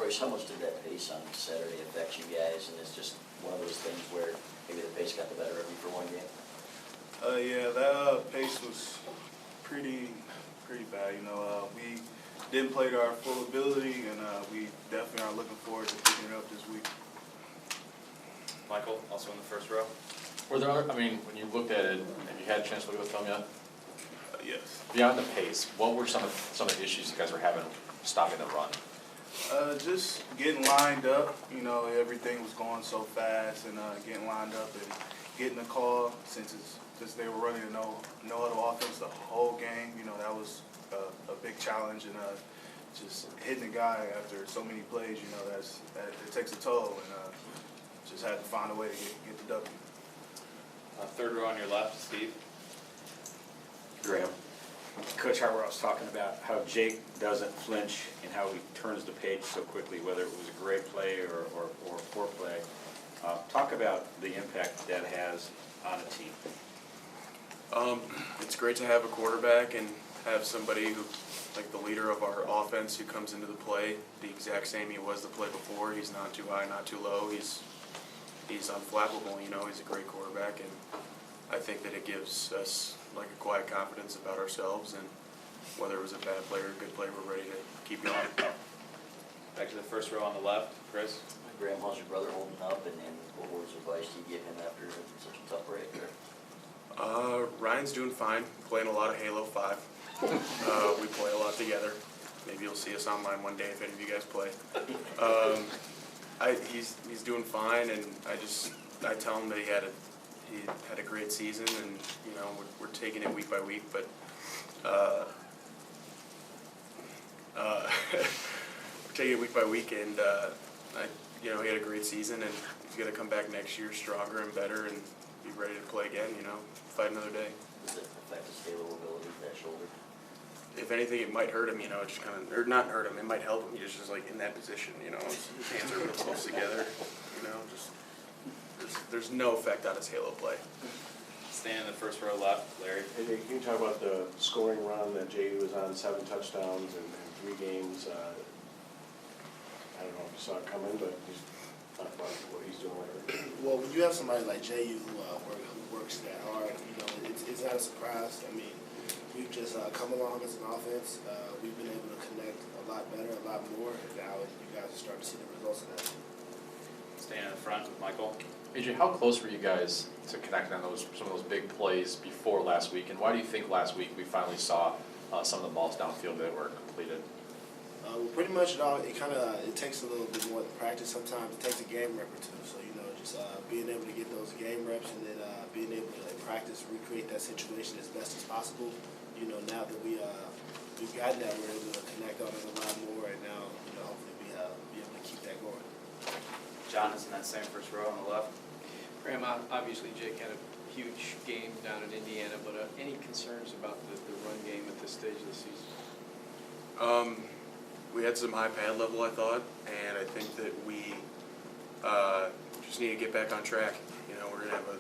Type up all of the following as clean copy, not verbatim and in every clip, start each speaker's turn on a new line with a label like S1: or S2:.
S1: Royce, how much did that pace on Saturday affect you guys? And it's just one of those things where maybe the pace got the better of you for one game?
S2: Yeah, that pace was pretty bad. We didn't play to our full ability, and we definitely are looking forward to picking it up this week.
S3: Michael, also in the first row.
S4: Were there other, when you looked at it, have you had a chance to look at the film yet?
S2: Yes.
S4: Beyond the pace, what were some of the issues you guys were having stopping the run?
S2: Just getting lined up. Everything was going so fast, and getting lined up and getting the call since they were running a no-huddle offense the whole game. That was a big challenge, and just hitting a guy after so many plays. That it takes a toll, and just had to find a way to get the W.
S3: Third row on your left, Steve.
S5: Graham. Coach Harbaugh was talking about how Jake doesn't flinch and how he turns the page so quickly, whether it was a great play or poor play. Talk about the impact that has on a team.
S6: It's great to have a quarterback and have somebody who, like the leader of our offense, who comes into the play the exact same he was the play before. He's not too high, not too low. He's unflappable. He's a great quarterback, and I think that it gives us like a quiet confidence about ourselves, and whether it was a bad play or a good play, we're ready to keep going.
S3: Back to the first row on the left, Chris.
S1: Graham, how's your brother holding up, and what words of advice do you give him after such a tough break there?
S6: Ryan's doing fine, playing a lot of Halo 5. We play a lot together. Maybe you'll see us online one day if any of you guys play. He's doing fine, and I tell him that he had a great season, and we're taking it week by week, but we're taking it week by week, and he had a great season, and he's going to come back next year stronger and better and be ready to play again. Fight another day.
S1: Does it affect his Halo ability with that shoulder?
S6: If anything, it might hurt him. It just kind of, or not hurt him. It might help him. He's just like in that position. His hands are real close together. There's no effect on his Halo play.
S3: Staying in the first row left, Larry.
S7: Hey, can you talk about the scoring run that Jay was on, 7 touchdowns in 3 games? I don't know if you saw it coming, but just talk about what he's doing.
S8: Well, when you have somebody like J.U. who works that hard, it's not a surprise. We've just come along as an offense. We've been able to connect a lot better, a lot more, and now you guys are starting to see the results of that.
S3: Staying in the front with Michael.
S4: AJ, how close were you guys to connecting on some of those big plays before last week, and why do you think last week we finally saw some of the balls downfield that were completed?
S8: Well, pretty much it takes a little bit more practice sometimes. It takes a game rep or two. So, just being able to get those game reps and then being able to practice, recreate that situation as best as possible. Now that we've gotten that, we're able to connect on it a lot more, and now, hopefully be able to keep that going.
S3: John is in that same first row on the left.
S9: Graham, obviously Jake had a huge game down in Indiana, but any concerns about the run game at this stage of the season?
S6: We had some high pad level, I thought, and I think that we just need to get back on track. We're going to have a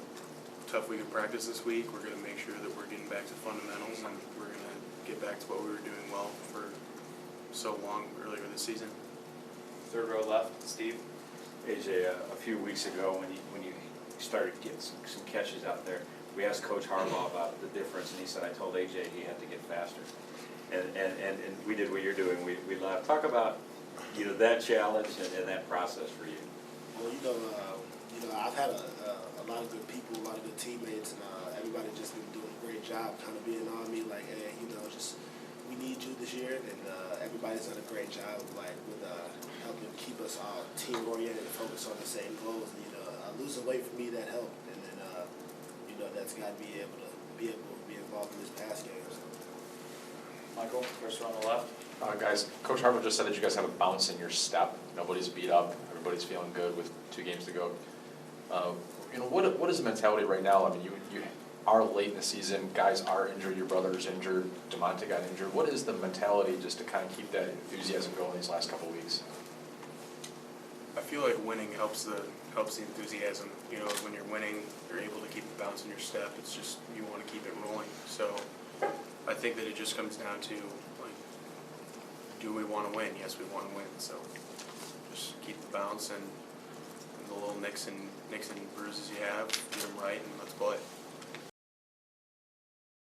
S6: tough week of practice this week. We're going to make sure that we're getting back to fundamentals, and we're going to get back to what we were doing well for so long earlier this season.
S3: Third row left, Steve.
S5: AJ, a few weeks ago when you started getting some catches out there, we asked Coach Harbaugh about the difference, and he said, I told AJ he had to get faster. And we did what you're doing. We laughed. Talk about that challenge and that process for you.
S8: Well, I've had a lot of good people, a lot of good teammates, and everybody just been doing a great job kind of being on me like, hey, we need you this year, and everybody's done a great job with helping keep us all team-oriented and focused on the same goals. And, losing weight for me, that helped, and then, that's got to be able to be involved in this pass game. So.
S3: Michael, first row on the left.
S4: Guys, Coach Harbaugh just said that you guys have a bounce in your step. Nobody's beat up. Everybody's feeling good with 2 games to go. What is the mentality right now? You are late in the season. Guys are injured. Your brother's injured. DeMonte got injured. What is the mentality just to kind of keep that enthusiasm going these last couple of weeks?
S6: I feel like winning helps the enthusiasm. When you're winning, you're able to keep the bounce in your step. It's just you want to keep it rolling. So I think that it just comes down to do we want to win? Yes, we want to win. So bounce and the little nicks and bruises you have, get them right, and let's play.